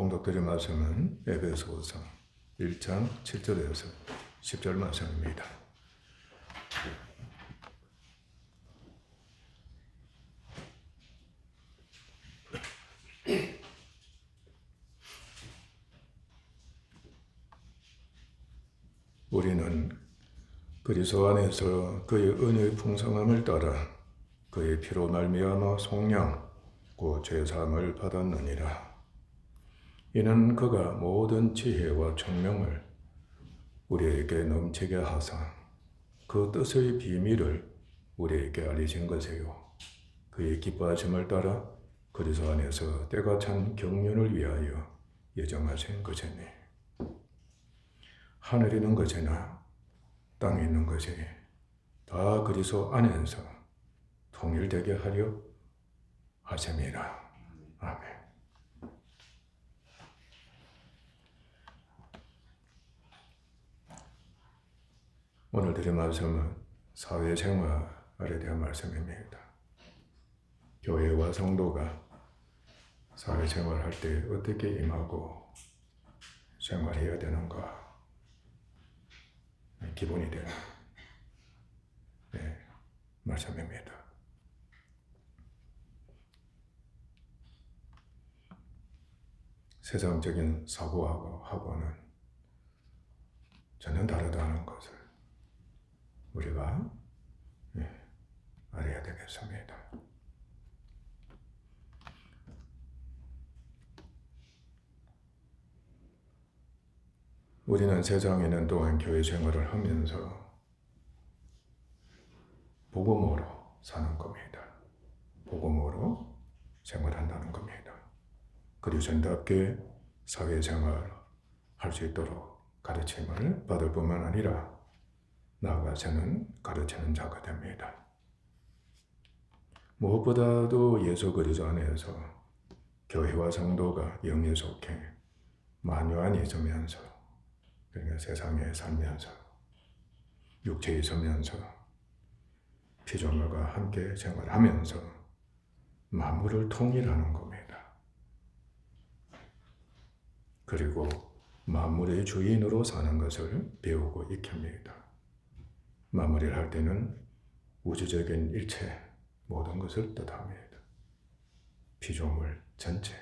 봉독드릴 말씀은 에베소서 1장 7절에서 10절 말씀입니다. 우리는 그리스도 안에서 그의 은혜의 풍성함을 따라 그의 피로 말미암아 속량 곧 죄사함을 받았느니라. 이는 그가 모든 지혜와 총명을 우리에게 넘치게 하사 그 뜻의 비밀을 우리에게 알리신 것이요 그의 기뻐하심을 따라 그리스도 안에서 때가 찬 경륜을 위하여 예정하신 것이니 하늘에 있는 것이나 땅에 있는 것이 다 그리스도 안에서 통일되게 하려 하심이라. 아멘. 오늘 드린 말씀은 사회생활에 대한 말씀입니다. 교회와 성도가 사회생활할 때 어떻게 임하고 생활해야 되는가 기본이 되는 말씀입니다. 세상적인 사고하고는 전혀 다르다는 것을 우리가 알아야 되겠습니다. 우리는 세상에 있는 동안 교회 생활을 하면서 복음으로 사는 겁니다. 복음으로 생활한다는 겁니다. 그리스도인답게 사회생활 할 수 있도록 가르침을 받을 뿐만 아니라 나아가서는 가르치는 자가 됩니다. 무엇보다도 예수 그리스도 안에서 교회와 성도가 영에 속해 만유 안에 있으면서 그러니까 세상에 살면서 육체에 있으면서 피조물과 함께 생활하면서 만물을 통일하는 겁니다. 그리고 만물의 주인으로 사는 것을 배우고 익힙니다. 만물을 할 때는 우주적인 일체 모든 것을 뜻합니다. 피조물 전체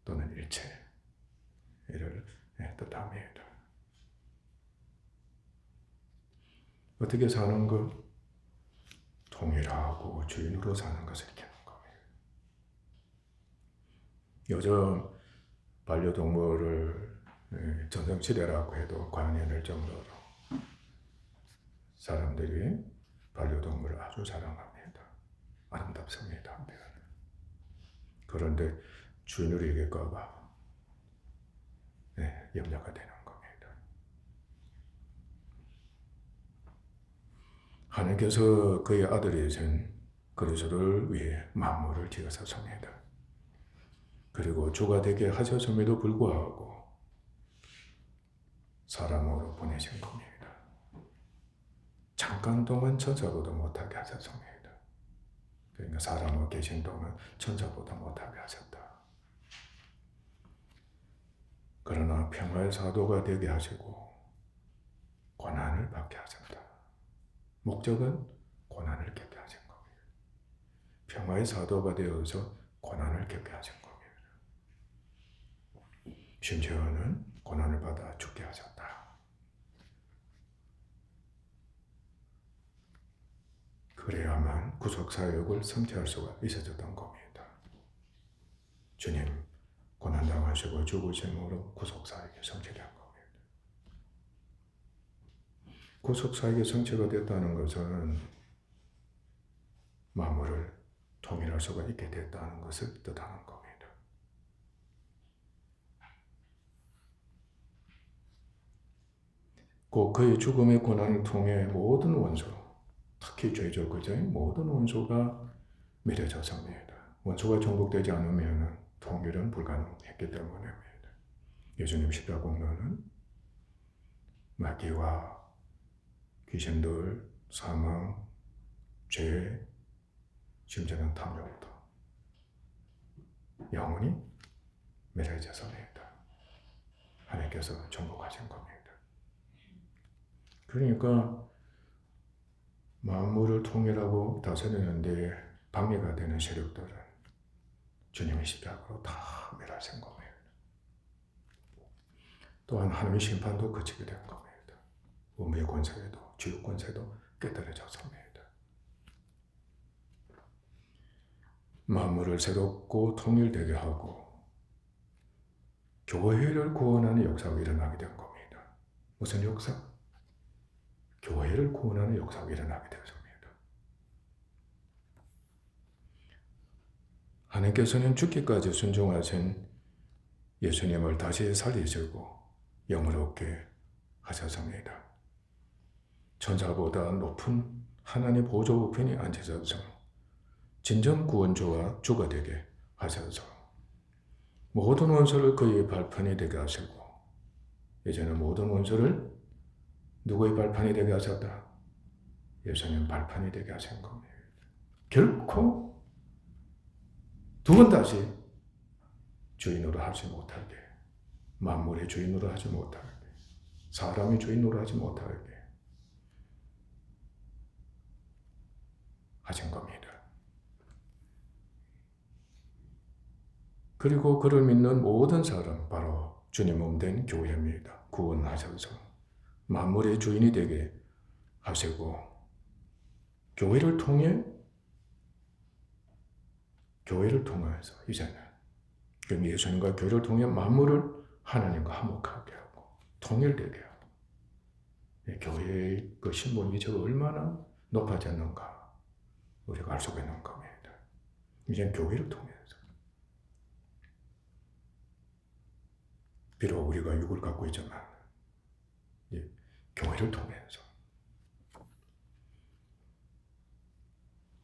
또는 일체를 뜻합니다. 어떻게 사는 것? 통일하고 주인으로 사는 것을 익히는 겁니다. 요즘 반려동물을 전성시대라고 해도 과언이 아닐 정도로 사람들이 반려동물을 아주 사랑합니다. 아름답습니다. 그런데 주인을 이길까 봐 염려가 되는 겁니다. 하나님께서 그의 아들이신 그리스도를 위해 만물을 지으셨습니다. 그리고 주가 되게 하셨음에도 불구하고 사람으로 보내신 겁니다. 잠깐 동안 천사보다 못하게 하셨습니다. 그러니까 사람으로 계신 동안 천사보다 못하게 하셨다. 그러나 평화의 사도가 되게 하시고 고난을 받게 하셨다. 목적은 고난을 겪게 하신 겁니다. 평화의 사도가 되어서 고난을 겪게 하신 겁니다. 심지어는 고난을 받아 죽게 하셨다. 그래야만 구속사역을 성취할 수가 있어졌던 겁니다. 주님 고난당하시고 죽으심으로 구속사역이 성취된 겁니다. 구속사역이 성취가 됐다는 것은 만물을 통일할 수가 있게 됐다는 것을 뜻하는 겁니다. 곧 그의 죽음의 고난을 통해 모든 원수, 특히 죄적의 모든 원수가 미려졌습니다. 원수가 정복되지 않으면 통일은 불가능했기 때문입니다. 예수님 십자공로는 마귀와 귀신들, 사망, 죄, 심지어는 탐욕도 영원히 맺어졌습니다. 하나님께서 정복하신 겁니다. 그러니까 만물을 통일하고 다스리는데 방해가 되는 세력들은 주님의 십자가로 다 멸하신 겁니다. 또한 하나님의 심판도 그치게 된 겁니다. 운명의 권세도 지옥 권세도 깨달아졌습니다. 만물을 새롭고 통일되게 하고 교회를 구원하는 역사가 일어나게 된 겁니다. 무슨 역사? 교회를 구원하는 역사가 일어나게 되었습니다. 하나님께서는 죽기까지 순종하신 예수님을 다시 살리시고 영원롭게 하셨습니다. 천사보다 높은 하나님 보좌 우편에 앉으셔서 진정 구원주와 주가 되게 하셔서 모든 원수를 그의 발판이 되게 하시고 이제는 모든 원수를 누구의 발판이 되게 하셨다? 예수님 발판이 되게 하신 겁니다. 결코 두 번 다시 주인으로 하지 못하게, 만물의 주인으로 하지 못하게, 사람의 주인으로 하지 못하게 하신 겁니다. 그리고 그를 믿는 모든 사람, 바로 주님 몸된 교회입니다. 구원하셔서 만물의 주인이 되게 하시고 교회를 통해서 이제는 예수님과 교회를 통해 만물을 하나님과 화목하게 하고 통일되게 하고 교회의 그 신분 위치가 얼마나 높아졌는가 우리가 알 수가 있는 겁니다. 이제 교회를 통해서 비록 우리가 육을 갖고 있지만 교회를 통해서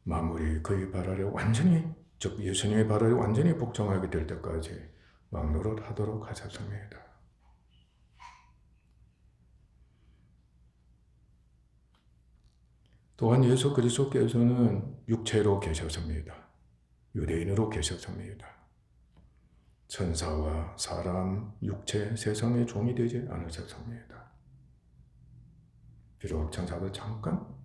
만물이 그의 발 아래 완전히, 즉 예수님의 발 아래 완전히 복종하게 될 때까지 왕노릇하도록 하셨습니다. 또한 예수 그리스도께서는 육체로 계셨습니다. 유대인으로 계셨습니다. 천사와 사람, 육체, 세상의 종이 되지 않으셨습니다. 비록 천사도 잠깐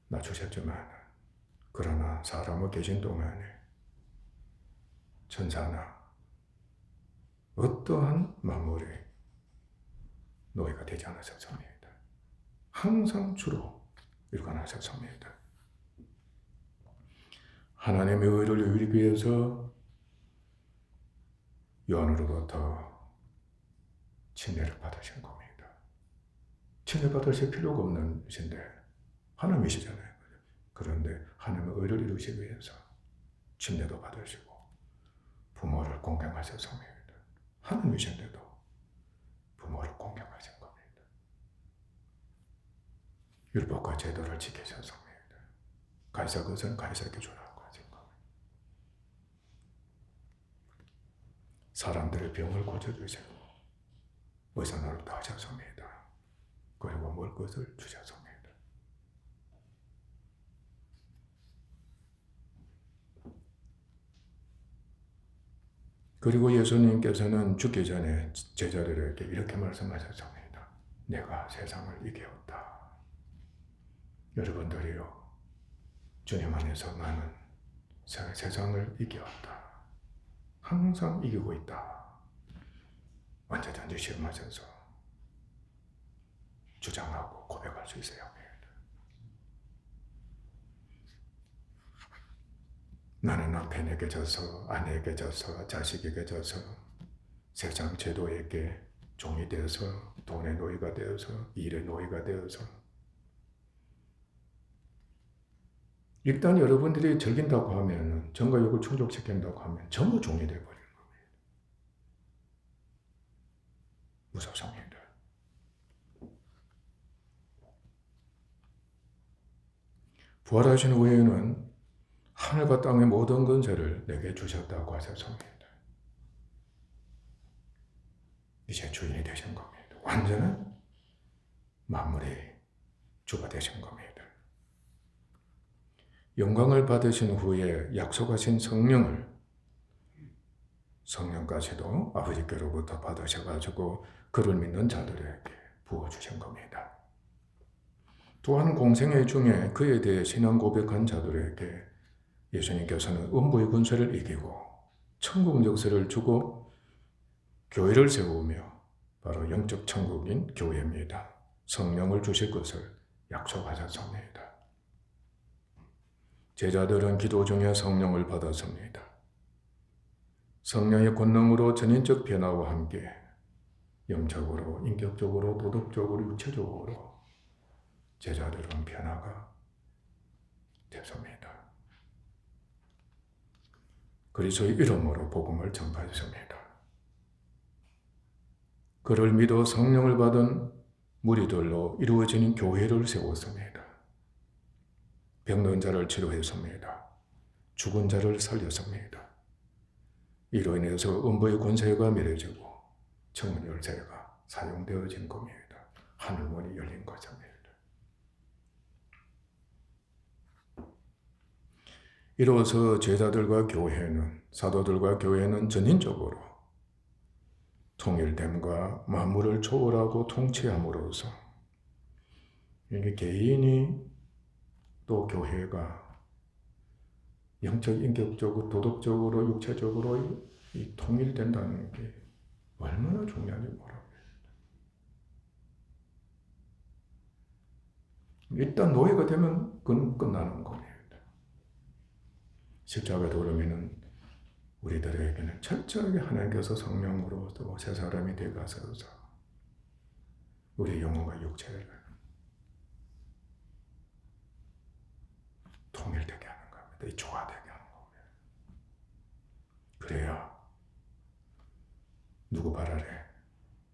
낮추셨지만 그러나 사람으로 계신 동안에 천사나 어떠한 만물이 노예가 되지 않으셨습니다. 항상 주로 일관하셨습니다. 하나님의 의를 이루기 위해서 요한으로부터 침례를 받으신 겁니다. 침례 받으실 필요가 없는 신데 하나님이시잖아요. 그런데 하나님의 의를 이루시기 위해서 침례도 받으시고 부모를 공경하셨습니다. 하나님이신데도 부모를 공경하신 겁니다. 율법과 제도를 지키셨습니다. 가이사 것은 가이사에게 주라고 하신 겁니다. 사람들의 병을 고쳐주시고 의사노릇도 하셨습니다. 그리고 먹을 것을 주셨습니다. 그리고 예수님께서는 죽기 전에 제자들에게 이렇게 말씀하셨습니다. 내가 세상을 이기었다. 여러분들이요, 주님 안에서 나는 세상을 이기었다. 항상 이기고 있다. 언제든지 시험하셔서 주장하고 고백할 수 있어야 합니다. 나는 남편에게 져서, 아내에게 져서, 자식에게 져서, 세상 제도에게 종이 되어서, 돈의 노예가 되어서, 일의 노예가 되어서, 일단 여러분들이 즐긴다고 하면, 정과 욕을 충족시킨다고 하면 전부 종이 되어버리는 겁니다. 무섭습니다. 부활하신 후에는 하늘과 땅의 모든 권세를 내게 주셨다고 하셨습니다. 이제 주인이 되신 겁니다. 완전한 만물의 주가 되신 겁니다. 영광을 받으신 후에 약속하신 성령을 성령까지도 아버지께로부터 받으셔가지고 그를 믿는 자들에게 부어주신 겁니다. 또한 공생애 중에 그에 대해 신앙 고백한 자들에게 예수님께서는 음부의 군세를 이기고 천국 역사를 주고 교회를 세우며 바로 영적 천국인 교회입니다. 성령을 주실 것을 약속하셨습니다. 제자들은 기도 중에 성령을 받았습니다. 성령의 권능으로 전인적 변화와 함께 영적으로, 인격적으로, 도덕적으로, 육체적으로 제자들은 변화가 됐습니다. 그리스도의 이름으로 복음을 전파했습니다. 그를 믿어 성령을 받은 무리들로 이루어지는 교회를 세웠습니다. 병든 자를 치료했습니다. 죽은 자를 살렸습니다. 이로 인해서 음부의 권세가 멸해지고 청문 열쇠가 사용되어진 겁니다. 하늘문이 열린 것입니다. 이로써 제자들과 교회는, 사도들과 교회는 전인적으로 통일됨과 만물을 초월하고 통치함으로써 이게 개인이 또 교회가 영적, 인격적으로, 도덕적으로, 육체적으로 이 통일된다는 게 얼마나 중요한지 모릅니다. 일단 노예가 되면 그건 끝나는 겁니다. 십자가 도름에는 우리들에게는 철저하게 하나님께서 성령으로 또 새 사람이 되어가셔서 우리 영혼과 육체를 통일되게 하는 겁니다. 이 조화되게 하는 겁니다. 그래야 누구 발 아래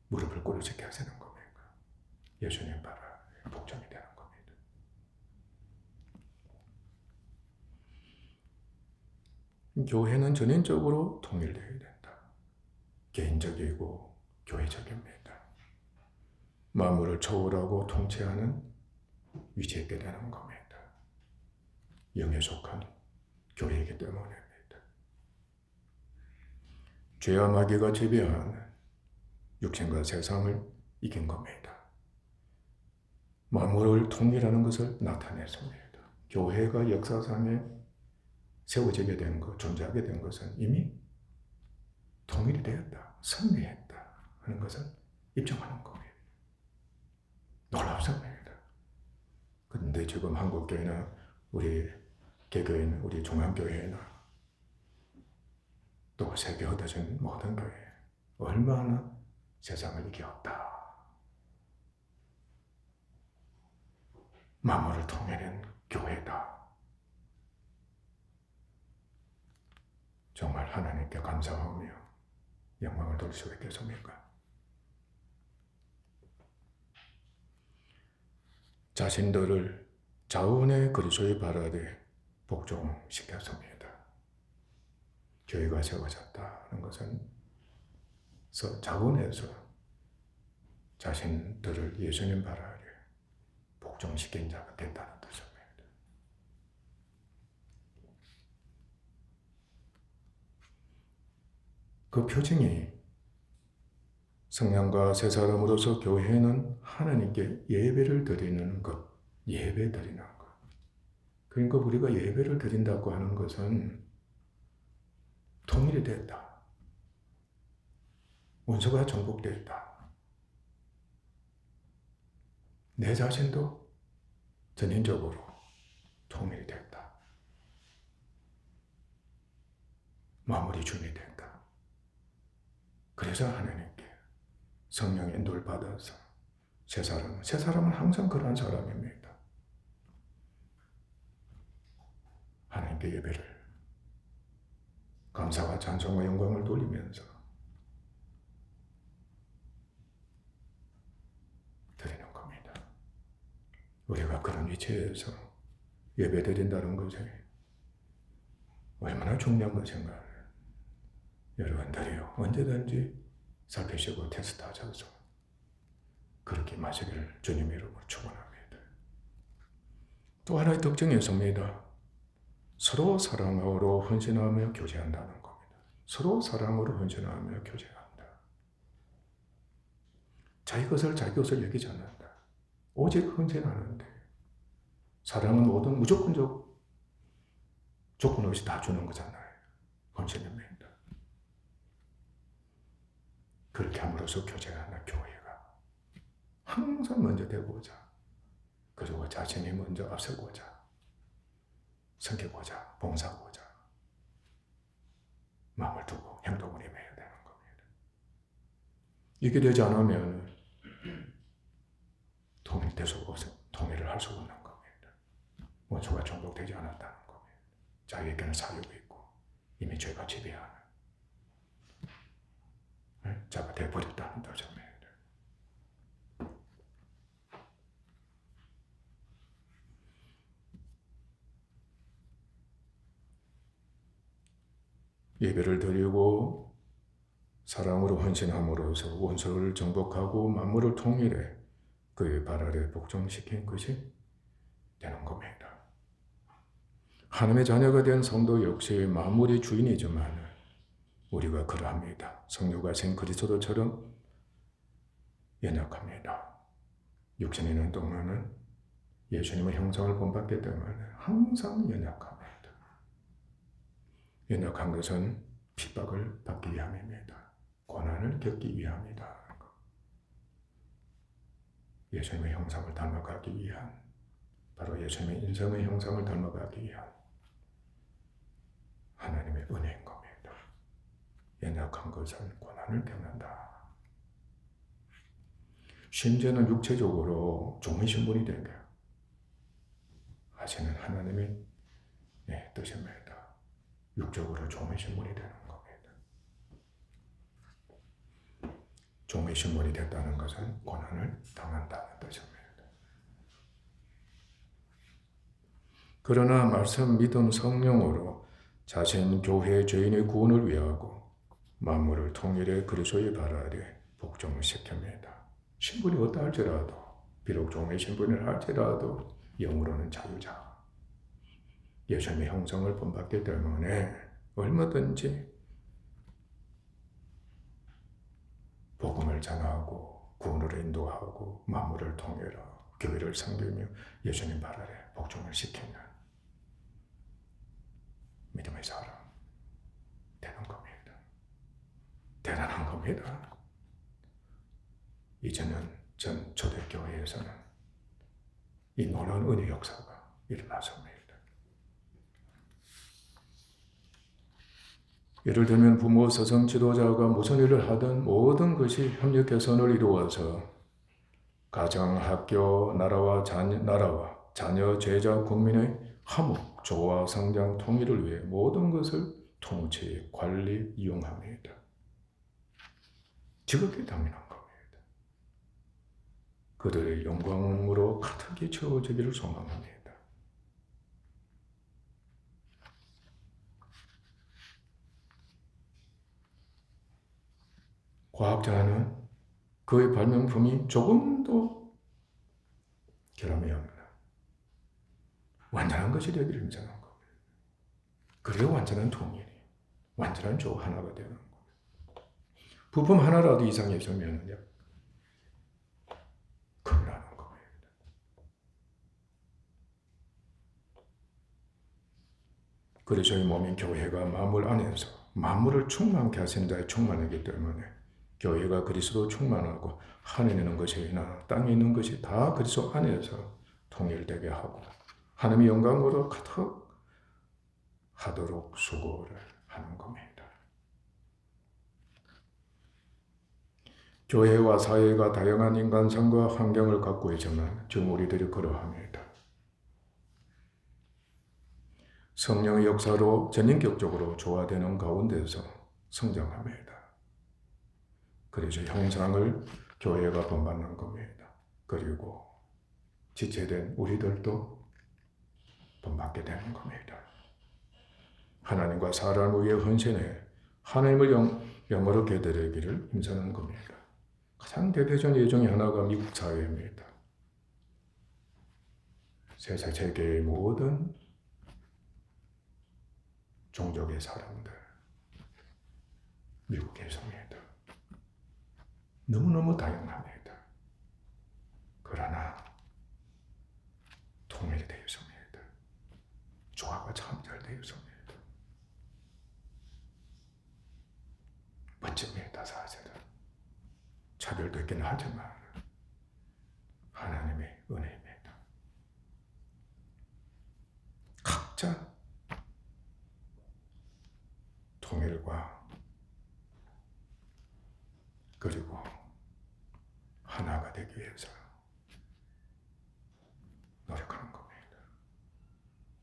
무릎을 꿇어지게 하시는 겁니까? 예수님 발 아래 복종이 되는 겁니다. 교회는 전인적으로 통일되어야 된다. 개인적이고 교회적입니다. 만물을 초월하고 통치하는 위치에 있게 되는 겁니다. 영에 속한 교회이기 때문입니다. 죄와 마귀가 지배하는 육신과 세상을 이긴 겁니다. 만물을 통일하는 것을 나타냈습니다. 교회가 역사상에 세워지게 된 것, 존재하게 된 것은 이미 통일이 되었다, 승리했다 하는 것을 입증하는 겁니다. 놀랍습니다. 그런데 지금 한국교회나 우리 개교회나 우리 중앙교회나 또 세계 흩어진 모든 교회 얼마나 세상을 이겼다. 만물을 통일한 교회다. 정말 하나님께 감사하며 영광을 돌릴 수 있겠습니까? 자신들을 자원의 그리스도의 발 아래 복종시켰습니다. 교회가 세워졌다는 것은 자원에서 자신들을 예수님 발 아래 복종시킨 자가 됐다는 뜻입니다. 그 표징이 성령과 새 사람으로서 교회는 하나님께 예배를 드리는 것, 예배 드리는 것. 그러니까 우리가 예배를 드린다고 하는 것은 통일이 됐다. 원수가 정복됐다. 내 자신도 전인적으로 통일이 됐다. 마무리 준비 됐다. 그래서 하나님께 성령의 인도를 받아서 새 사람은 항상 그러한 사람입니다. 하나님께 예배를 감사와 찬송과 영광을 돌리면서 드리는 겁니다. 우리가 그런 위치에서 예배 드린다는 것이 얼마나 중요한 것인가. 여러분들이요, 언제든지 살피시고 테스트하셔서 그렇게 마시기를 주님의 이름으로 축원합니다. 또 하나의 특징이 있습니다. 서로 사랑하고 헌신하며 교제한다는 겁니다. 서로 사랑으로 헌신하며 교제한다. 자기 것을 여기지 않는다. 오직 헌신하는데 사랑은 모든 무조건적 조건 없이 다 주는 거잖아요. 헌신입니다. 그렇게 함으로써 교제하는 교회가 항상 먼저 되고자, 그리고 자신이 먼저 앞서고자, 섬기고자, 봉사하고자 마음을 두고 행동을 임해야 되는 겁니다. 이게 되지 않으면 통일을 할 수가 없는 겁니다. 원수가 정복되지 않았다는 겁니다. 자기에게는 사유가 있고 이미 죄가 지배하는 자가 되어버렸다는 뜻입니다. 예배를 드리고 사랑으로 헌신함으로써 원수를 정복하고 만물을 통일해 그의 발 아래 복종시킨 것이 되는 겁니다. 하나님의 자녀가 된 성도 역시 만물의 주인이지만 우리가 그러합니다. 성령과 생 그리스도처럼 연약합니다. 육신이 있는 동안은 예수님의 형상을 본받기 때문에 항상 연약합니다. 연약한 것은 핍박을 받기 위함입니다. 고난을 겪기 위함이다. 예수님의 형상을 닮아가기 위한, 바로 예수님의 인성의 형상을 닮아가기 위한 하나님의 은혜인 겁니다. 연약한 것은 고난을 겪는다. 심지어는 육체적으로 종의 신분이 되게 하시는 하나님의 뜻입니다. 육적으로 종의 신분이 되는 겁니다. 종의 신분이 됐다는 것은 고난을 당한다는 뜻입니다. 그러나 말씀, 믿음, 성령으로 자신 교회의 죄인의 구원을 위하고 만물을 통일해 그리스도의 발 아래 복종을 시킵니다. 신분이 어떠 할지라도, 비록 종의 신분을 할지라도 영으로는 자유자. 예수님의 형상을 본받기 때문에 얼마든지 복음을 전하고 구원으로 인도하고 만물을 통일하고 교회를 섬기며 예수님 발 아래 복종을 시키는 믿음의 사람 되는 겁니다. 대단한 겁니다. 이제는 전 초대교회에서는 이 놀라운 은혜 역사가 일어났습니다. 예를 들면 부모, 서성, 지도자가 무슨 일을 하든 모든 것이 협력 개선을 이루어서 가정, 학교, 나라와 자녀, 제자, 국민의 화목, 조화, 성장, 통일을 위해 모든 것을 통치, 관리, 이용합니다. 지극히 당연한 겁니다. 그들의 영광으로 가득히 채워지기를 소망합니다. 과학자는 그의 발명품이 조금도 결함이 없는 완전한 것이 되기를 인정한 겁니다. 그래야 완전한 통일이, 완전한 조 하나가 되는 겁니다. 부품 하나라도 이상이 있으면 큰일 나는 겁니다. 그래서 이 몸인 교회가 만물 안에서 만물을 충만케 하신 자의 충만이기 때문에 교회가 그리스도 충만하고 하늘에 있는 것이나 땅에 있는 것이 다 그리스도 안에서 통일되게 하고 하나님의 영광으로 가득 하도록 수고를 하는 겁니다. 교회와 사회가 다양한 인간성과 환경을 갖고 있지만 지금 우리들이 그러합니다. 성령의 역사로 전인격적으로 조화되는 가운데서 성장합니다. 그래서 형상을 교회가 본받는 겁니다. 그리고 지체된 우리들도 본받게 되는 겁니다. 하나님과 사람을 위해 헌신해 하나님을 영어롭게 드리기를 힘쓰는 겁니다. 가장 대표적인 예정이 하나가 미국 사회입니다. 세계의 모든 종족의 사람들, 미국에서입니다. 너무너무 다양합니다. 그러나 통일이 되어 있습니다. 조화가 참 잘 되어 있습니다. 멋집니다. 사실은 차별도 있긴 하지만 하나님의 은혜입니다. 각자 통일과 그리고 하나가 되기 위해서 노력하는 겁니다.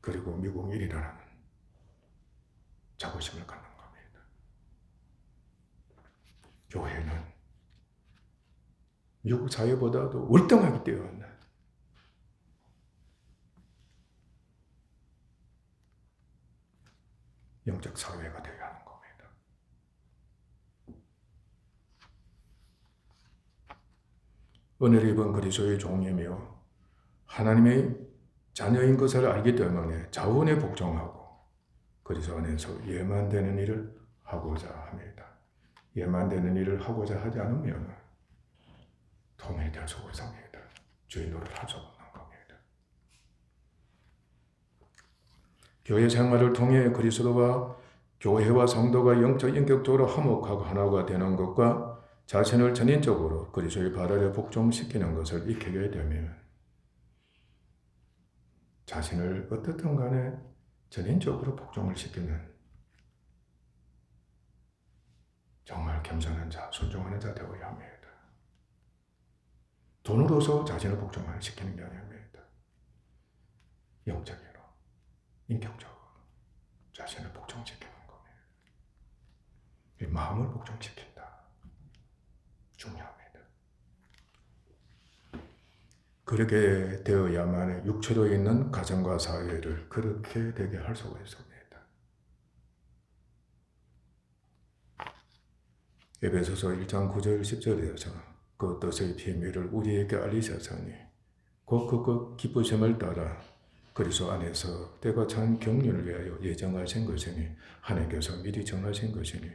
그리고 미국일이라는 자부심을 갖는 겁니다. 교회는 미국 사회보다도 월등하게 뛰어난 영적 사회가 되어야 하는 겁니다. 은혜를 입은 그리스도의 종이며 하나님의 자녀인 것을 알기 때문에 자원에 복종하고 그리스도 안에서 예만되는 일을 하고자 합니다. 예만되는 일을 하고자 하지 않으면 통일될 수 없습니다. 주의 노릇을 할 수 없는 겁니다. 교회 생활을 통해 그리스도와 교회와 성도가 영적 인격적으로 화목하고 하나가 되는 것과 자신을 전인적으로 그리스도의 발 아래 복종시키는 것을 익히게 되면 자신을 어떻든 간에 전인적으로 복종을 시키는 정말 겸손한 자, 순종하는 자 되어야 합니다. 돈으로서 자신을 복종을 시키는 게 아닙니다. 영적으로, 인격적으로 자신을 복종시키는 겁니다. 이 마음을 복종시킨다. 중요합니다. 그렇게 되어야만 육체로 있는 가정과 사회를 그렇게 되게 할 수가 있습니다. 에베소서 1장 9절 10절에서 그 뜻의 비밀을 우리에게 알리셨으니 곧 그 기쁘심을 따라 그리스도 안에서 때가 찬 경륜을 위하여 예정하신 것이니 하나님께서 미리 정하신 것이니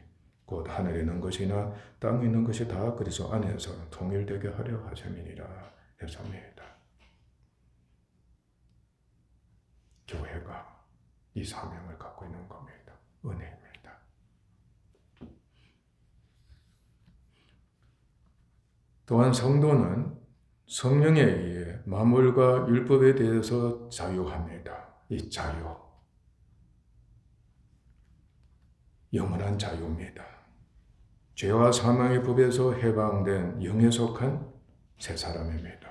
곧 하늘에 있는 것이나 땅에 있는 것이 다 그리스도 안에서 통일되게 하려 하심이니라 했습니다. 교회가 이 사명을 갖고 있는 겁니다. 은혜입니다. 또한 성도는 성령에 의해 만물과 율법에 대해서 자유합니다. 이 자유, 영원한 자유입니다. 죄와 사망의 법에서 해방된 영에 속한 새 사람입니다.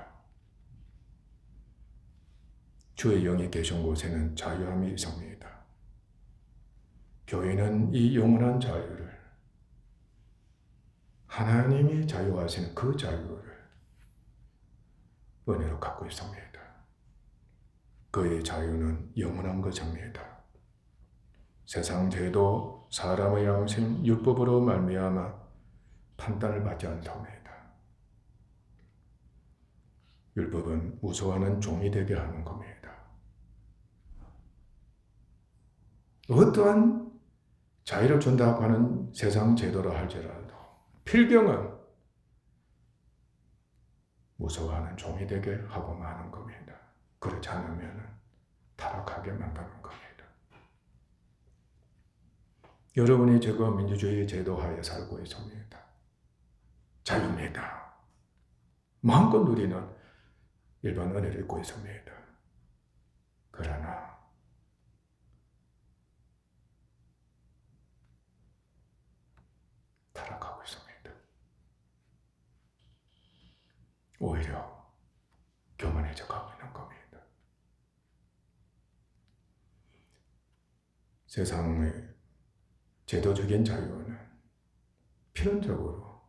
주의 영이 계신 곳에는 자유함이 있습니다. 교회는 이 영원한 자유를 하나님이 자유하시는 그 자유를 은혜로 갖고 있습니다. 그의 자유는 영원한 것입니다. 세상 죄도 사람의 양심 율법으로 말미암아 판단을 받지 않습니다. 율법은 무서워하는 종이 되게 하는 겁니다. 어떠한 자유를 준다고 하는 세상 제도로 할지라도 필경은 무서워하는 종이 되게 하고 마는 겁니다. 그렇지 않으면 타락하게 만드는 겁니다. 여러분이 지금 민주주의 제도 하에 살고 있습니다. 자유입니다. 마음껏 누리는 일반 은혜를 입고 있습니다. 그러나 타락하고 있습니다. 오히려 교만해져 가고 있는 겁니다. 세상의 제도적인 자유는 필연적으로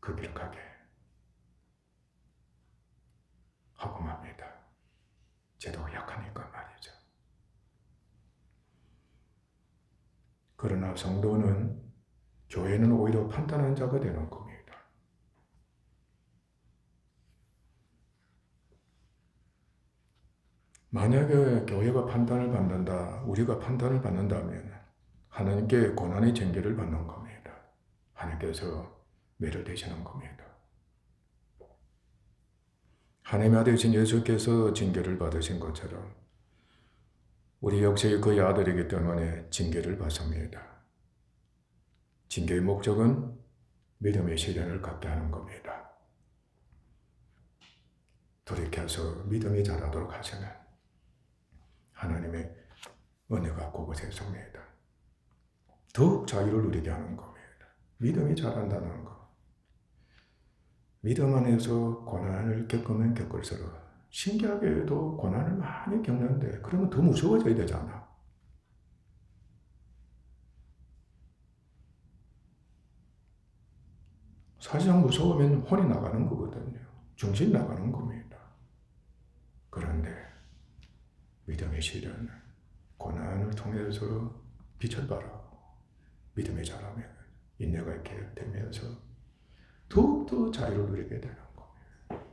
그 길을 가게 하고 맙니다. 제도가 약하니까 말이죠. 그러나 성도는, 교회는 오히려 판단한 자가 되는 겁니다. 만약에 교회가 판단을 받는다, 우리가 판단을 받는다면 하나님께 고난의 징계를 받는 겁니다. 하나님께서 매료되시는 겁니다. 하나님의 아들이신 예수께서 징계를 받으신 것처럼 우리 역시 그의 아들이기 때문에 징계를 받습니다. 징계의 목적은 믿음의 시련을 갖게 하는 겁니다. 돌이켜서 믿음이 자라도록 하시는 하나님의 은혜가 그곳에 있습니다. 더욱 자유를 누리게 하는 겁니다. 믿음이 자란다는 것. 믿음 안에서 고난을 겪으면 겪을수록 신기하게도 고난을 많이 겪는데 그러면 더 무서워져야 되잖아. 사실상 무서우면 혼이 나가는 거거든요. 정신이 나가는 겁니다. 그런데 믿음의 시련은 고난을 통해서 빛을 발하고 믿음이 자라면 인내가 있게 되면서 더욱더 자유를 누리게 되는 겁니다.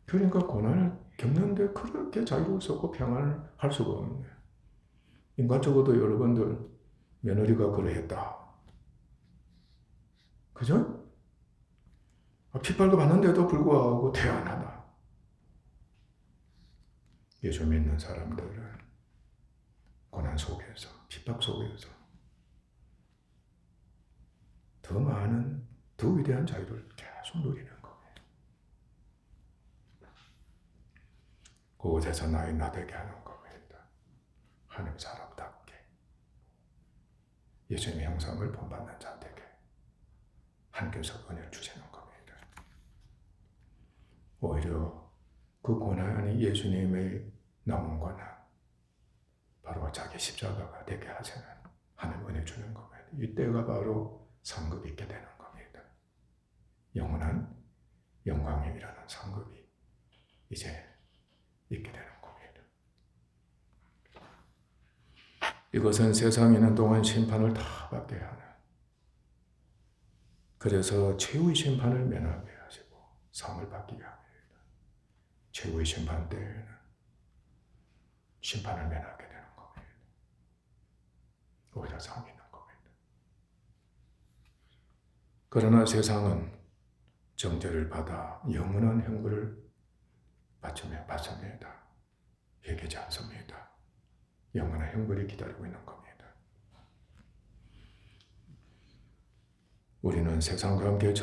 그러니까 고난을 겪는데 그렇게 자유로울 수 없고 평안을 할 수가 없네. 인간적으로도 여러분들 며느리가 그러했다. 그죠? 핍박을 받는데도 불구하고 태연하다. 예수 믿는 사람들은 고난 속에서, 핍박 속에서 더 많은, 더 위대한 자유를 계속 누리는 거예요. 그곳에서 나의 나되게 하는 겁니다. 하나님 사람답게 예수님의 형상을 본받는 자들에게 하나님께서 은혜를 주시는 겁니다. 오히려 그 고난이 예수님의 남은 고난, 바로 자기 십자가가 되게 하시는 하나님 은혜 주는 겁니다. 이때가 바로 상급이 있게 되는 겁니다. 영원한 영광이라는 상급이 이제 있게 되는 겁니다. 이것은 세상에 있는 동안 심판을 다 받게 하는, 그래서 최후의 심판을 면하게 하시고 상을 받게 합니다. 최후의 심판 때에는 심판을 면하게 되는 겁니다. 오히려 상이 있는 겁니다. 그러나 세상은 정죄를 받아 영원한 형벌을 받습니다. 회개하지 않습니다. 영원한 형벌이 기다리고 있는 겁니다. 우리는 세상과 함께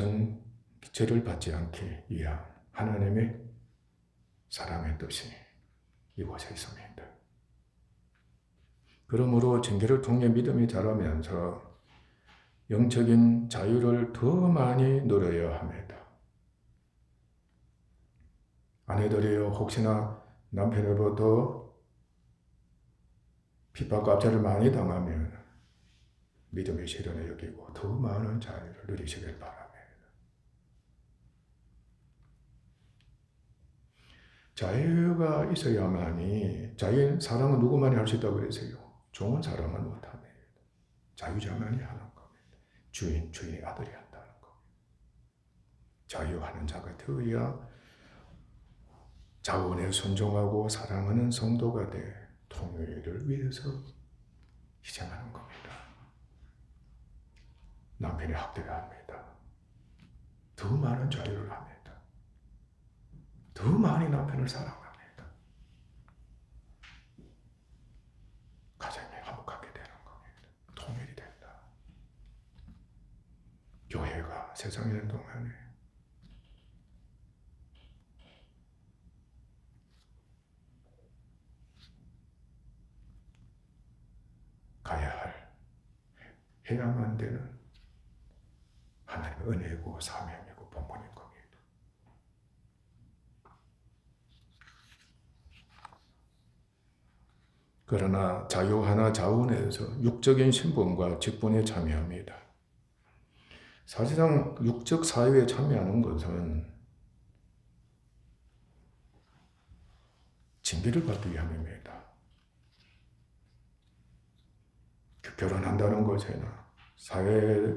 죄를 받지 않기 위한 하나님의 사랑의 뜻이 이곳에 있습니다. 그러므로 징계를 통해 믿음이 자라면서 영적인 자유를 더 많이 누려야 합니다. 아내들이요, 혹시나 남편으로부터 핍박과 압제를 많이 당하면 믿음의 시련에 여기고 더 많은 자유를 누리시길 바랍니다. 자유가 있어야만이, 사랑은 누구만이 할 수 있다고 그러세요? 종은 사랑을 못합니다. 자유자만이 하는 겁니다. 주인이 아들이 한다는 겁니다. 자유하는 자가 되어야 자원에 순종하고 사랑하는 성도가 돼 통일을 위해서 희생하는 겁니다. 남편이 학대합니다. 더 많은 자유를 합니다. 더 많이 남편을 사랑합니다. 가정이 화목하게 되는 겁니다. 통일이 된다. 교회가 세상에 있는 동안에 해야만 되는 하나님의 은혜고 사명이고 본분인 겁니다. 그러나 자유하나 자원에서 육적인 신분과 직분에 참여합니다. 사실상 육적 사유에 참여하는 것은 징계를 받기 위함입니다. 결혼한다는 것에나 사회에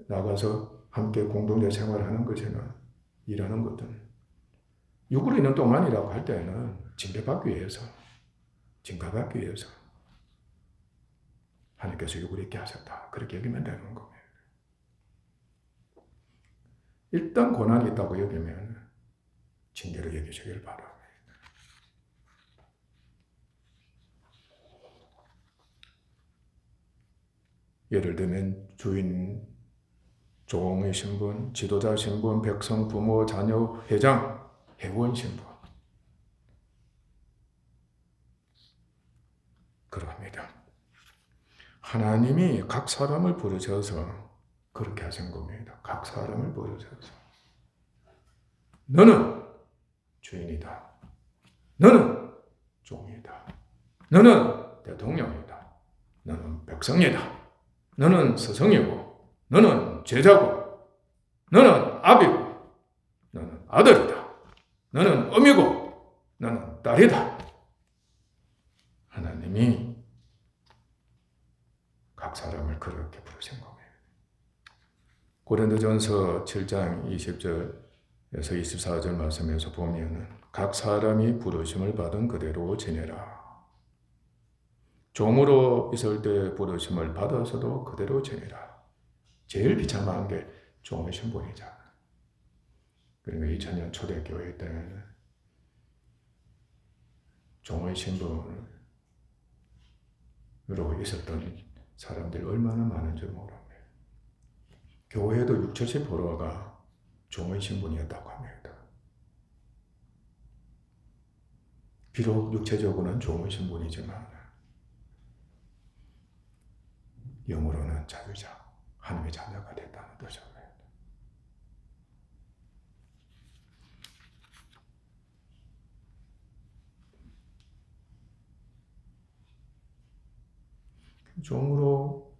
나가서 함께 공동체 생활하는 것에나 일하는 것은 육으로 있는 동안이라고 할 때는 징계받기 위해서 증가받기 위해서 하나님께서 욕을 있게 하셨다. 그렇게 여기면 되는 겁니다. 일단 고난이 있다고 여기면 징계로 여기시길 바랍니다. 예를 들면 주인, 종의 신분, 지도자 신분, 백성, 부모, 자녀, 회장, 회원 신분. 그러합니다. 하나님이 각 사람을 부르셔서 그렇게 하신 겁니다. 각 사람을 부르셔서 너는 주인이다. 너는 종이다. 너는 대통령이다. 너는 백성이다. 너는 스승이고 너는 제자고 너는 아비고 너는 아들이다. 너는 어미고 너는 딸이다. 하나님이 각 사람을 그렇게 부르신 겁니다. 고린도전서 7장 20절에서 24절 말씀에서 보면 각 사람이 부르심을 받은 그대로 지내라. 종으로 있을 때 부르심을 받아서도 그대로 지내라. 제일 비참한 게 종의 신분이잖아. 그러니까 2000년 초대교회 때는 종의 신분으로 있었던 사람들이 얼마나 많은지 모릅니다. 교회도 60~70%가 종의 신분이었다고 합니다. 비록 육체적으로는 종의 신분이지만 영으로는 자유자, 하나님의 자녀가 됐다는 뜻입니다. 종으로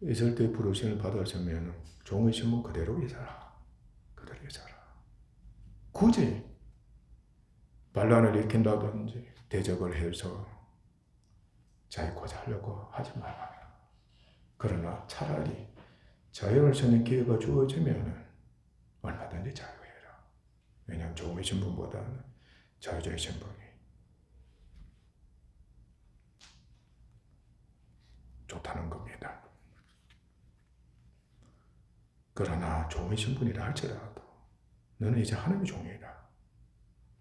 있을 때 부르심을 받았으면 종의 신분 그대로 있어라. 그대로 있어라. 굳이 반란을 일으킨다든지 대적을 해서 자유고자 하려고 하지 말아라. 그러나 차라리 자유를 쓰는 기회가 주어지면 얼마든지 자유해라. 왜냐하면 종의 신분보다는 자유자의 신분이 좋다는 겁니다. 그러나 종의 신분이라 할지라도 너는 이제 하나님의 종이다.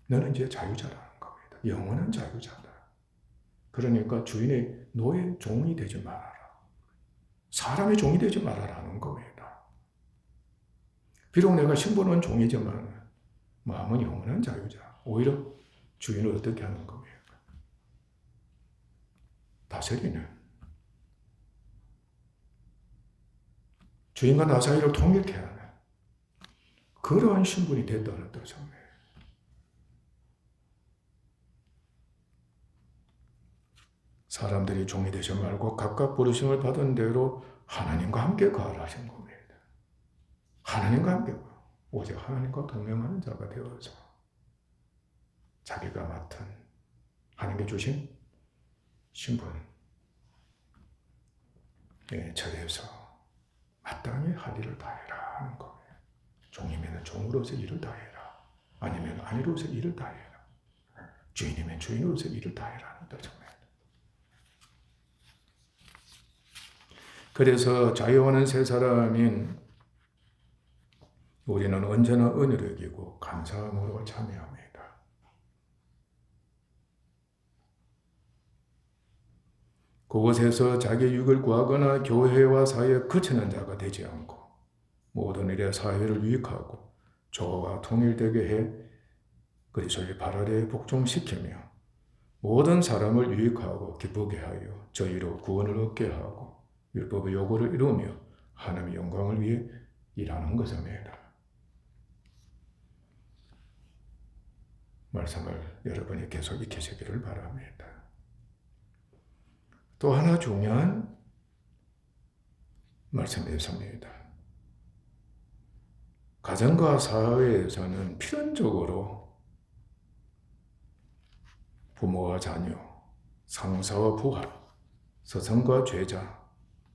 너는 이제 자유자라는 겁니다. 영원한 자유자다. 그러니까 주인의 노예 종이 되지 말아라. 사람의 종이 되지 말아라는 겁니다. 비록 내가 신분은 종이지만 마음은 영원한 자유자. 오히려 주인을 어떻게 하는 겁니까? 다스리는. 주인과 나 사이를 통일케 하는 그러한 신분이 됐다는 뜻입니다. 사람들이 종이 되지 말고 각각 부르심을 받은 대로 하나님과 함께 거하라 하신 겁니다. 하나님과 함께 오직 하나님과 동행하는 자가 되어서 자기가 맡은 하나님께 주신 신분에 처해서 마땅히 할 일을 다해라 하는 거예요. 종이면 종으로서 일을 다해라. 아니면 아니로서 일을 다해라. 주인이면 주인으로서 일을 다해라 하는 뜻입니다. 그래서 자유하는 세 사람인 우리는 언제나 은혜를 여기고 감사함으로 참여합니다. 그곳에서 자기의 유익을 구하거나 교회와 사회에 그치는 자가 되지 않고 모든 일에 사회를 유익하고 조화가 통일되게 해 그리스도의 발 아래에 복종시키며 모든 사람을 유익하고 기쁘게 하여 저희로 구원을 얻게 하고 율법의 요구를 이루며 하나님의 영광을 위해 일하는 것입니다. 말씀을 여러분이 계속 익히시기를 바랍니다. 또 하나 중요한 말씀이 있습니다. 가정과 사회에서는 필연적으로 부모와 자녀, 상사와 부하, 스승과 제자,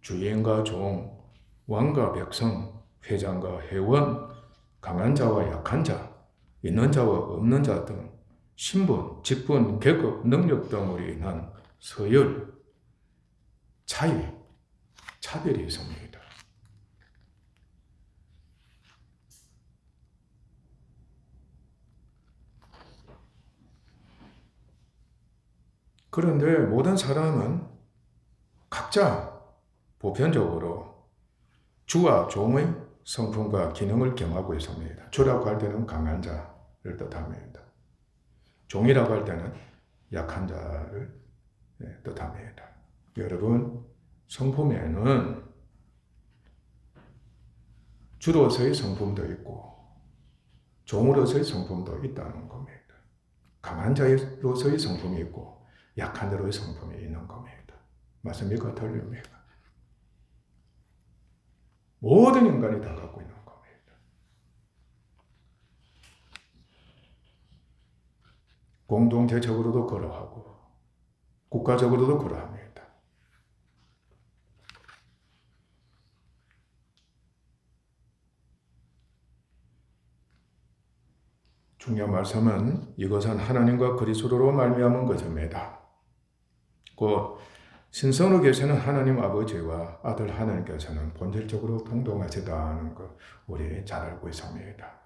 주인과 종, 왕과 백성, 회장과 회원, 강한 자와 약한 자, 있는 자와 없는 자 등 신분, 직분, 계급, 능력 등으로 인한 서열, 차이, 차별이 있습니다. 그런데 모든 사람은 각자 보편적으로 주와 종의 성품과 기능을 겸하고 있습니다. 주라고 할 때는 강한 자를 뜻합니다. 종이라고 할 때는 약한 자를 뜻합니다. 여러분, 성품에는 주로서의 성품도 있고 종으로서의 성품도 있다는 겁니다. 강한 자로서의 성품이 있고 약한 자로의 성품이 있는 겁니다. 맞습니까? 틀립니까? 모든 인간이 다 갖고 있는 겁니다. 공동체적으로도 그러하고 국가적으로도 그러합니다. 중요한 말씀은 이것은 하나님과 그리스도로 말미암은 것입니다. 곧 신성으로 계시는 하나님 아버지와 아들 하나님께서는 본질적으로 동등하시다는 것 우리 잘 알고 있습니다.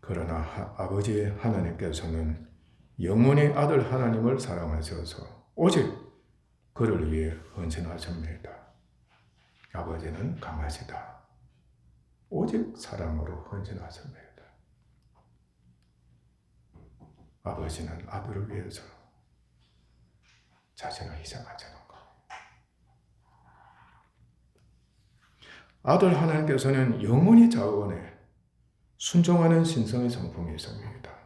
그러나 아버지 하나님께서는 영원히 아들 하나님을 사랑하셔서 오직 그를 위해 헌신하십니다. 아버지는 강하시다. 오직 사랑으로 헌신하십니다. 아버지는 아들을 위해서 자신을 희생하시는 것. 아들 하나님께서는 영원히 자원에 순종하는 신성의 성품이 있습니다.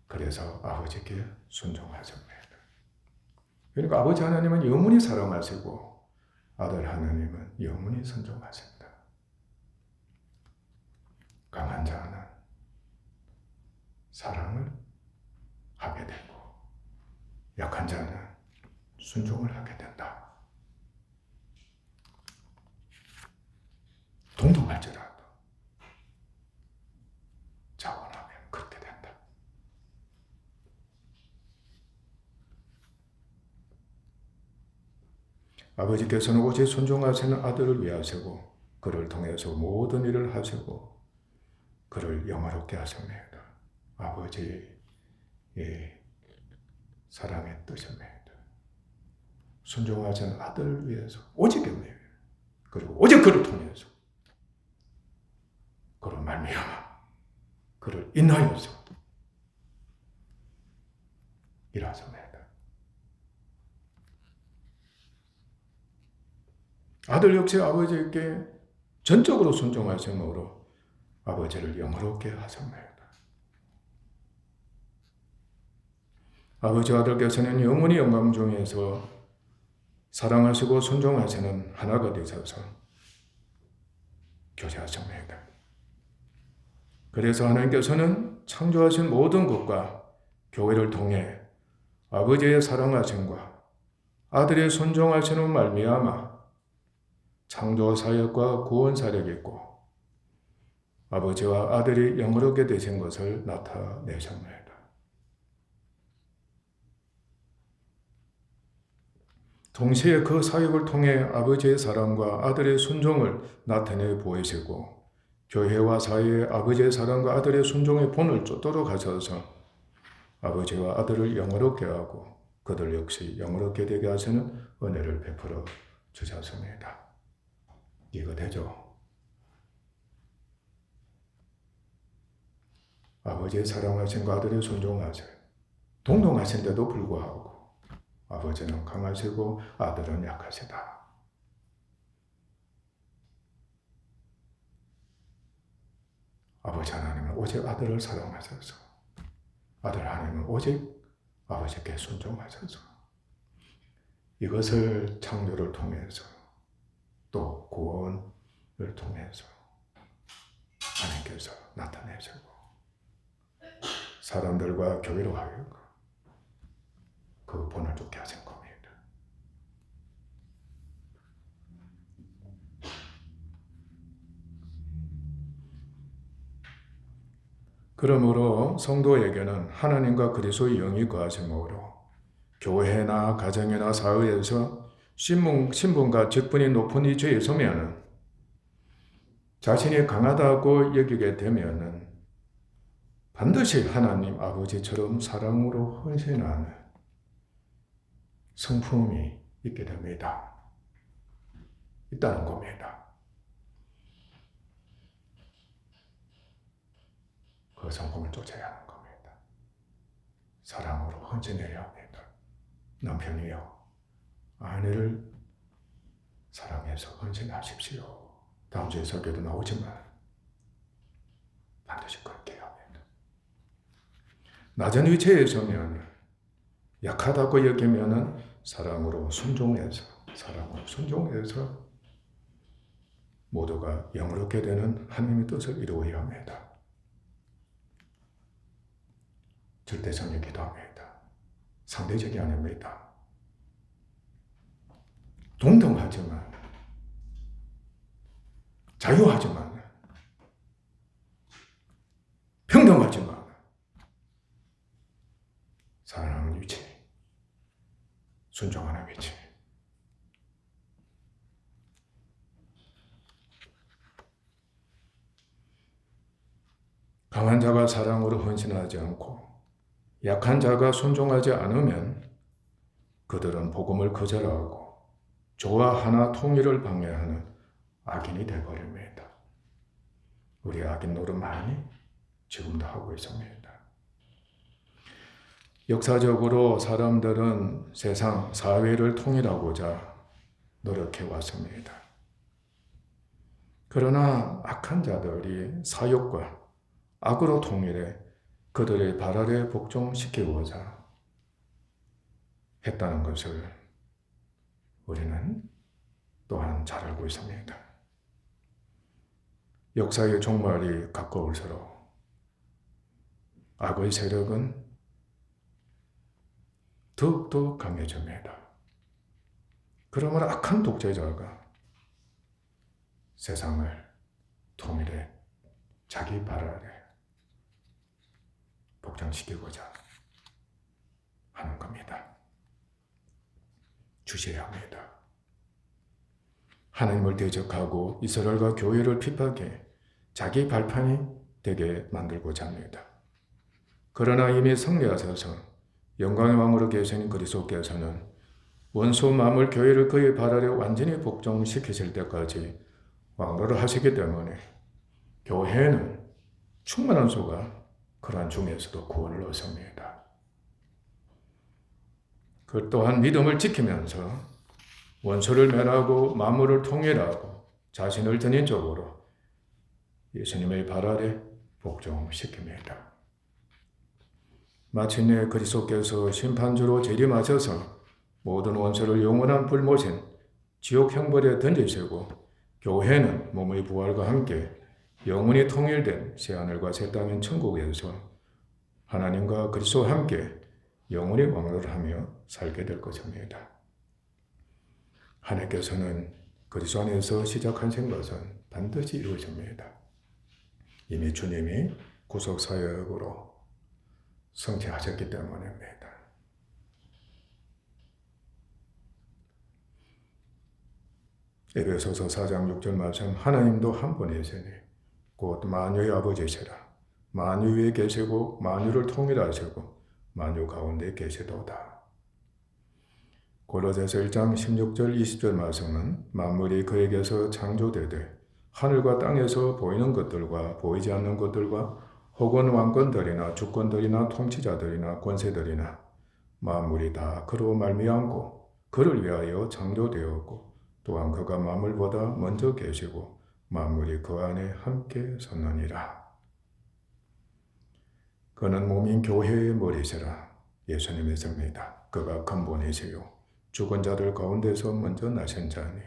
그래서 아버지께 순종하십니다. 그러니까 아버지 하나님은 영원히 사랑하시고 아들 하나님은 영원히 순종하십니다. 강한 자는 사랑을 하게 되고 약한 자는 순종을 하게 된다. 동등할지라도 자원하면 그렇게 된다. 아버지께서는 오직 순종하시는 아들을 위하시고 그를 통해서 모든 일을 하시고 그를 영화롭게 하십니다. 아버지의 사랑의 뜻입니다. 순종하시는 아들을 위해서 오직입니다. 그리고 오직 그를 통해서 그를 말미암아 그를 인하여서 일하십니다. 아들 역시 아버지께 전적으로 순종하심으로 아버지를 영화롭게 하십니다. 아버지와 아들께서는 영원히 영광 중에서 사랑하시고 순종하시는 하나가 되셔서 교제하십니다. 그래서 하나님께서는 창조하신 모든 것과 교회를 통해 아버지의 사랑하심과 아들의 순종하시는 말미암아 창조 사역과 구원 사역이 있고 아버지와 아들이 영원하게 되신 것을 나타내셨습니다. 동시에 그 사역을 통해 아버지의 사랑과 아들의 순종을 나타내 보이시고 교회와 사회에 아버지의 사랑과 아들의 순종의 본을 쫓도록 하셔서 아버지와 아들을 영원롭게 하고 그들 역시 영원롭게 되게 하시는 은혜를 베풀어 주셨습니다. 이거 되죠? 아버지의 사랑하신과 아들의 순종하신 동등하신데도 불구하고 아버지는 강하시고 아들은 약하시다. 아버지 하나님은 오직 아들을 사랑하셔서 아들 하나님은 오직 아버지께 순종하셔서 이것을 창조를 통해서 또 구원을 통해서 하나님께서 나타내시고 사람들과 교회로 하여금 그 본을 쫓게 하신 겁니다. 그러므로 성도에게는 하나님과 그리스도의 영이 거하심으로 교회나 가정이나 사회에서 신분과 직분이 높은 이 죄에 서면은 자신이 강하다고 여기게 되면은 반드시 하나님 아버지처럼 사랑으로 헌신하는 성품이 있게 됩니다. 있다는 겁니다. 그 성품을 쫓아야 하는 겁니다. 사랑으로 헌신해야 합니다. 남편이요, 아내를 사랑해서 헌신하십시오. 다음 주에 설교도 나오지만 반드시 그렇게 해야 합니다. 낮은 위치에 서면 약하다고 여기면은 사랑으로 순종해서 모두가 영화롭게 되는 하나님의 뜻을 이루어야 합니다. 절대성의 기도합니다. 상대적이 아닙니다. 동등하지만, 자유하지만, 평등하지만, 사랑하는 위치, 순종하는 위치. 강한 자가 사랑으로 헌신하지 않고 약한 자가 순종하지 않으면 그들은 복음을 거절하고 조화 하나 통일을 방해하는 악인이 되어버립니다. 우리 악인 노릇 많이 지금도 하고 있습니다. 역사적으로 사람들은 세상, 사회를 통일하고자 노력해 왔습니다. 그러나 악한 자들이 사욕과 악으로 통일해 그들의 발 아래 복종시키고자 했다는 것을 우리는 또한 잘 알고 있습니다. 역사의 종말이 가까울수록 악의 세력은 더욱더 강해집니다. 그러므로 악한 독재자가 세상을 통일해 자기 발 아래 복장시키고자 하는 겁니다. 주셔야 합니다. 하나님을 대적하고 이스라엘과 교회를 핍박해 자기 발판이 되게 만들고자 합니다. 그러나 이미 승리하셔서 영광의 왕으로 계신 그리스도께서는 원수 만물 교회를 그의 발 아래 완전히 복종시키실 때까지 왕노를 하시기 때문에 교회는 충만한 수가 그러한 중에서도 구원을 얻습니다. 그 또한 믿음을 지키면서 원수를 멸하고 만물을 통일하고 자신을 전인적으로 예수님의 발 아래 복종시킵니다. 마침내 그리스도께서 심판주로 재림하셔서 모든 원수를 영원한 불못인 지옥 형벌에 던지시고 교회는 몸의 부활과 함께 영원히 통일된 새하늘과 새 땅인 천국에서 하나님과 그리스도와 함께 영원히 왕노를하며 살게 될 것입니다. 하나님께서는 그리스도 안에서 시작하신 것은 반드시 이루어집니다. 이미 주님이 구속사역으로 성취하셨기 때문입니다. 에베소서 4장 6절 말씀, 하나님도 한 분이시니 곧 만유의 아버지시라. 만유 위에 계시고 만유를 통일하시고 만유 가운데 계시도다. 고로새서 1장 16절 20절 말씀은 만물이 그에게서 창조되되 하늘과 땅에서 보이는 것들과 보이지 않는 것들과 혹은 왕권들이나 주권들이나 통치자들이나 권세들이나 만물이 다 그로 말미암고 그를 위하여 창조되었고 또한 그가 만물보다 먼저 계시고 만물이 그 안에 함께 섰느니라. 그는 몸인 교회의 머리시라. 예수님이십니다. 그가 근본이시요 죽은 자들 가운데서 먼저 나신 자니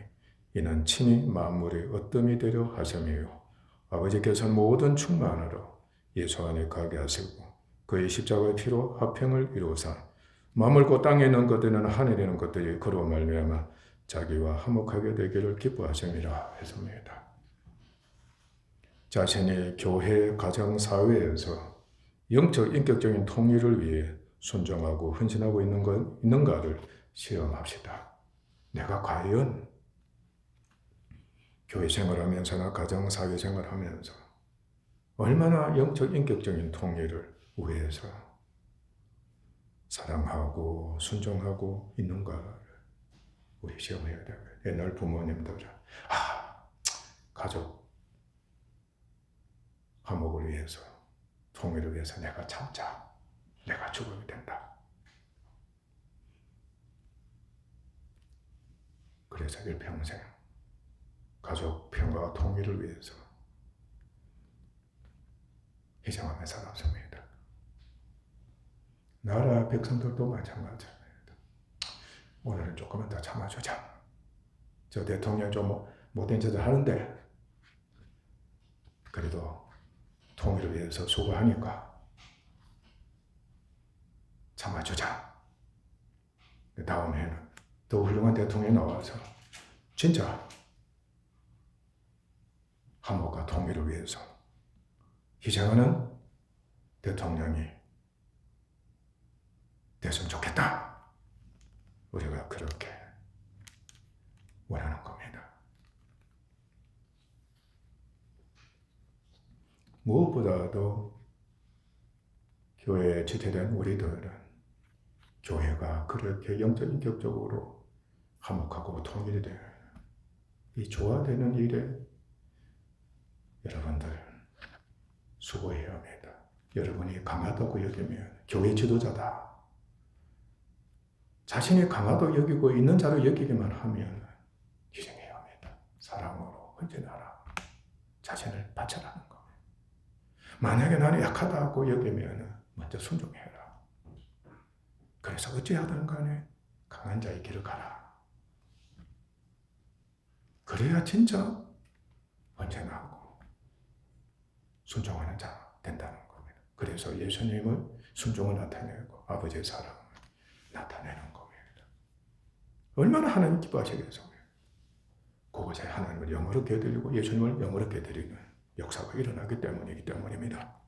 이는 친히 만물의 어뜸이 되려 하심이요 아버지께서는 모든 충만으로 예수 안에 가게 하시고 그의 십자가의 피로 화평을 이루사 만물고 땅에 있는 것들은 하늘에 있는 것들이 그로 말미암아 자기와 화목하게 되기를 기뻐하심이라 했습니다. 자신이 교회, 가정, 사회에서 영적 인격적인 통일을 위해 순종하고 헌신하고 있는가를 시험합시다. 내가 과연 교회 생활하면서나 가정 사회 생활하면서 얼마나 영적 인격적인 통일을 위해서 사랑하고 순종하고 있는가를 우리 시험해야 돼요. 옛날 부모님들은 가족 화목을 위해서 통일을 위해서 내가 참자. 내가 죽어야 된다. 그래서 일평생 가족 평화와 통일을 위해서 희생하며 살았습니다. 나라 백성들도 마찬가지입니다. 오늘은 조금만 더 참아주자. 저 대통령 좀 못된 짓을 하는데 그래도 통일을 위해서 수고하니까 참아주자. 다음에는 더 훌륭한 대통령이 나와서 진짜 화목과 통일을 위해서 희생하는 대통령이 됐으면 좋겠다. 우리가 그렇게 원하는 겁니다. 무엇보다도 교회에 지체된 우리들은 교회가 그렇게 영적 인격적으로 화목하고 통일이 되는 이 조화되는 일에 여러분들 수고해야 합니다. 여러분이 강하다고 여기면 교회 지도자다. 자신이 강하다고 여기고 있는 자로 여기기만 하면 희생해야 합니다. 사랑으로 헌신하라. 자신을 바쳐라는 거예요. 만약에 나는 약하다고 여기면 먼저 순종해라. 그래서 어찌하든 간에 강한 자의 길을 가라. 그래야 진짜 헌신하고 순종하는 자 된다는 겁니다. 그래서 예수님은 순종을 나타내고 아버지의 사랑을 나타내는 겁니다. 얼마나 하나님 기뻐하시겠어요. 그것에 하나님을 영어롭게 드리고 예수님을 영어롭게 드리는 역사가 일어나기 때문이기 때문입니다.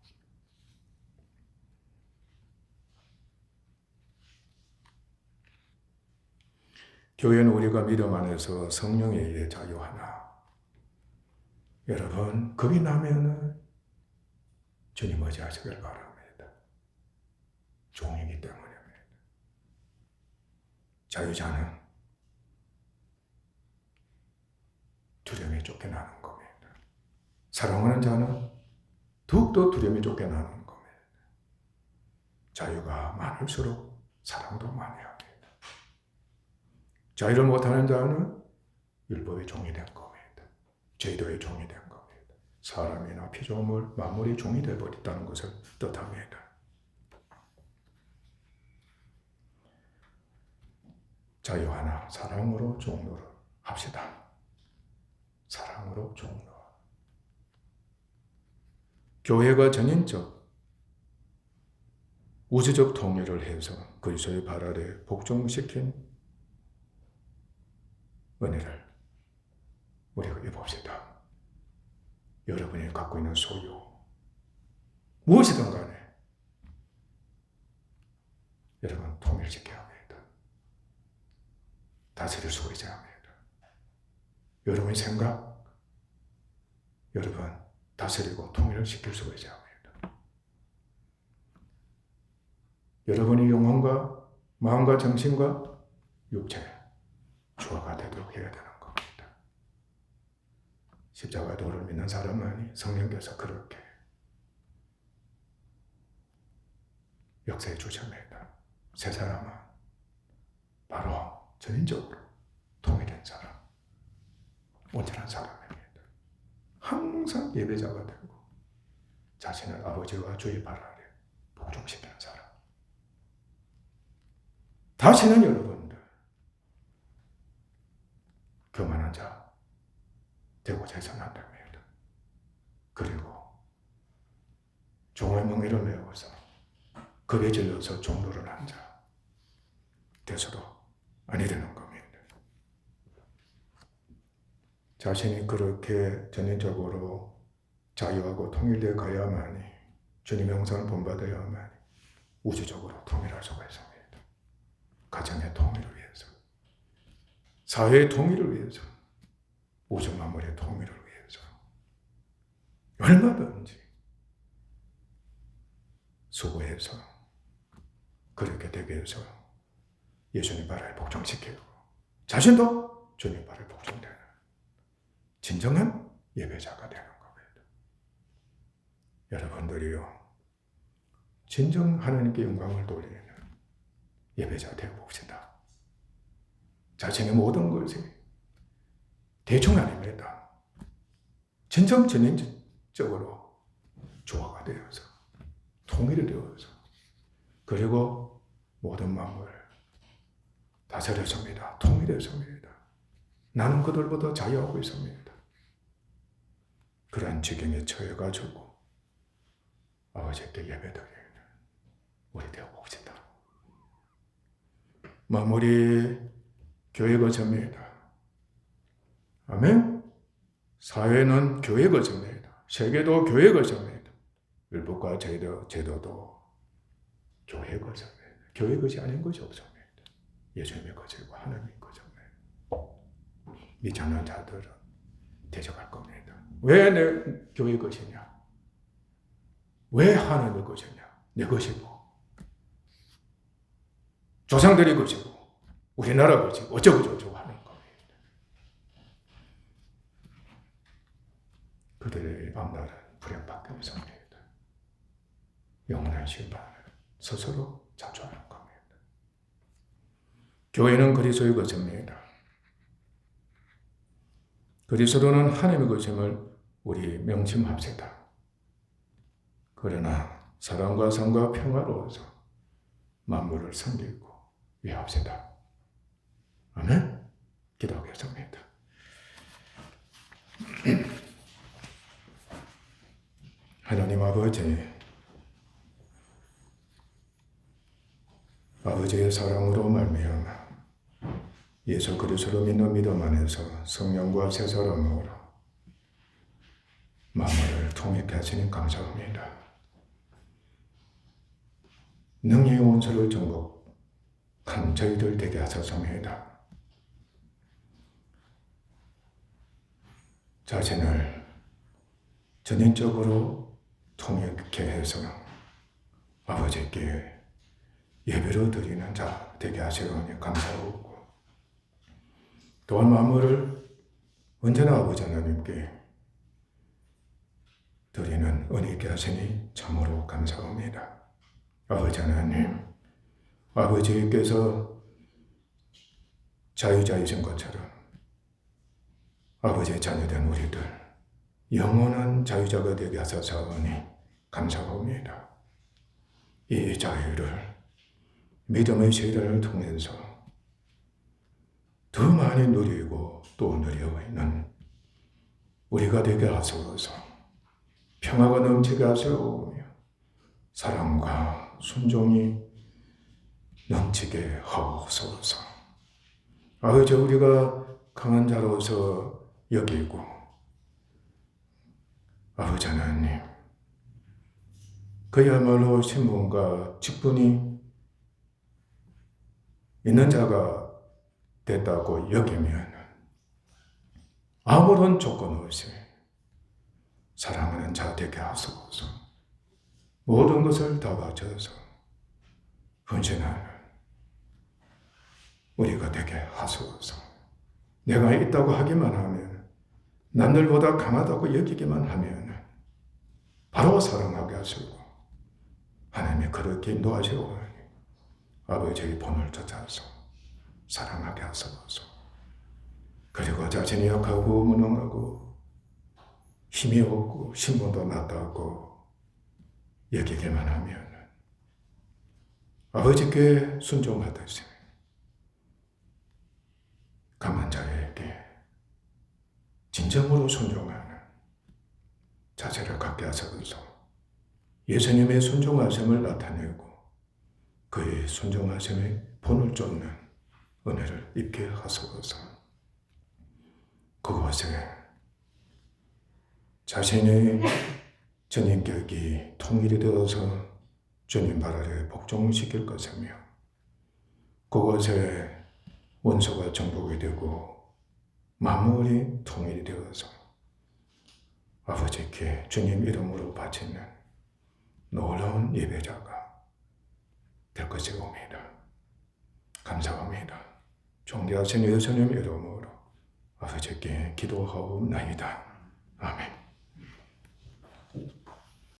교회는 우리가 믿음 안에서 성령에 의해 자유하나 여러분 겁이 나면은 주님 의지하시길 바랍니다. 종이기 때문입니다. 자유자는 두려움에 쫓겨나는 겁니다. 사랑하는 자는 더욱더 두려움에 쫓겨나는 겁니다. 자유가 많을수록 사랑도 많이 합니다. 자유를 못하는 자는 율법의 종이 된 겁니다. 제도의 종이 된 겁니다. 사람이나 피조물, 만물이 종이 되어버렸다는 것을 뜻합니다. 자유 하나, 사랑으로 종로를 합시다. 사랑으로 종로. 교회가 전인적, 우주적 통일을 해서 그리스도의 발 아래 복종시킨 은혜를 우리가 입읍시다. 여러분이 갖고 있는 소유 무엇이든 간에 여러분 통일시켜야 합니다. 다스릴 수 있어야 합니다. 여러분의 생각 여러분 다스리고 통일을 시킬 수 있어야 합니다. 여러분의 영혼과 마음과 정신과 육체 조화가 되도록 해야 되는 겁니다. 십자가 도를 믿는 사람만이 성령께서 그렇게 역사해 주십니다. 세 사람은 바로 전인적으로 통일된 사람, 온전한 사람입니다. 항상 예배자가 되고 자신을 아버지와 주의 발 아래 복종시키는 사람. 다시는 여러분들 교만한 자 되고자 해서는 안 됩니다. 그리고 종의 멍에를 메워서 겁에 질려서 종로를 한 자 돼서도 아니 되는 겁니다. 자신이 그렇게 전인적으로 자유하고 통일되어 가야만이 주님의 영상을 본받아야만 우주적으로 통일할 수가 있습니다. 가정의 통일을 위해서, 사회의 통일을 위해서, 우주 만물의 통일을 위해서 얼마든지 수고해서 그렇게 되게 해서 예수님 발을 복종시키고 자신도 주님 발을 복종되는 진정한 예배자가 되는 겁니다. 여러분들이요, 진정 하나님께 영광을 돌리는 예배자 되어 봅시다. 자신의 모든 것이 대충 아닙니다. 진정 전인적으로 조화가 되어서 통일이 되어서 그리고 모든 만물을 다스렸습니다. 통일했습니다. 나는 그들보다 자유하고 있습니다. 그러한 지경에 처해가지고 아버지께 예배드리는 우리 되어 봅시다. 마무리 교회 거점입니다. 아멘. 사회는 교회 거점입니다. 세계도 교회 거점입니다. 율법과 제도도 교회 거점입니다. 교회 것이 아닌 것이 없습니다. 예수님의 거점이고 하나님의 거점입니다. 믿지 않는 자들은 대적할 겁니다. 왜 내 교회 것이냐? 왜 하나님의 것이냐? 내 것이고 조상들의 것이고 우리나라 것이고 어쩌고 하는 겁니다. 그들의 앞날은 불행밖에 없습니다. 영원한 심판을 스스로 자초하는 겁니다. 교회는 그리스도의 것입니다. 그리스도는 하나님의 것임을 우리 명심합시다. 그러나 사랑과 성과 평화로워서 만물을 섬기고 위합시다. 아멘. 기도하겠습니다. 하나님 아버지의 사랑으로 말미암아 예수 그리스도를 믿는 믿음 안에서 성령과 새 사람으로 만물을 통일케 하시니 감사합니다. 능히 원수를 정복한 저희들 되게 하소서입니다. 자신을 전인적으로 통일케 해서 아버지께 예배로 드리는 자 되게 하시오니 감사하고 또한 만물을 언제나 아버지 하나님께 드리는 은혜 있게 하시니 참으로 감사합니다. 아버지 하나님, 아버지께서 자유자이신 것처럼 아버지의 자녀된 우리들 영원한 자유자가 되게 하소서니 감사합니다. 이 자유를 믿음의 세례를 통해서 더 많이 누리고 또 누리고 있는 우리가 되게 하소서. 평화가 넘치게 하시오며 사랑과 순종이 넘치게 하옵소서. 아버지, 우리가 강한 자로서 여기고 아버지 하나님, 그야말로 신분과 직분이 있는 자가 됐다고 여기면 아무런 조건 없이 사랑하는 자 되게 하소서. 모든 것을 다 바쳐서 헌신하는 우리가 되게 하소서. 내가 있다고 하기만 하면, 남들보다 강하다고 여기기만 하면 바로 사랑하게 하시고 하나님이 그렇게 인도하시오니 아버지의 본을 쫓아서 사랑하게 하소서. 그리고 자신이 약하고 무능하고 힘이 없고 신분도 낮다고 여기기만 하면 아버지께 순종하듯이 강한 자에게 진정으로 순종하는 자세를 갖게 하소서. 예수님의 순종하심을 나타내고 그의 순종하심의 본을 쫓는 은혜를 입게 하소서. 그것에 자신의 주님 격이 통일이 되어서 주님 나라를 복종시킬 것이며 그것에 원수가 정복이 되고 만물이 통일이 되어서 아버지께 주님 이름으로 바치는 놀라운 예배자가 될 것이옵니다. 감사합니다. 존귀하신 예수님 이름으로 아버지께 기도하옵나이다. 아멘.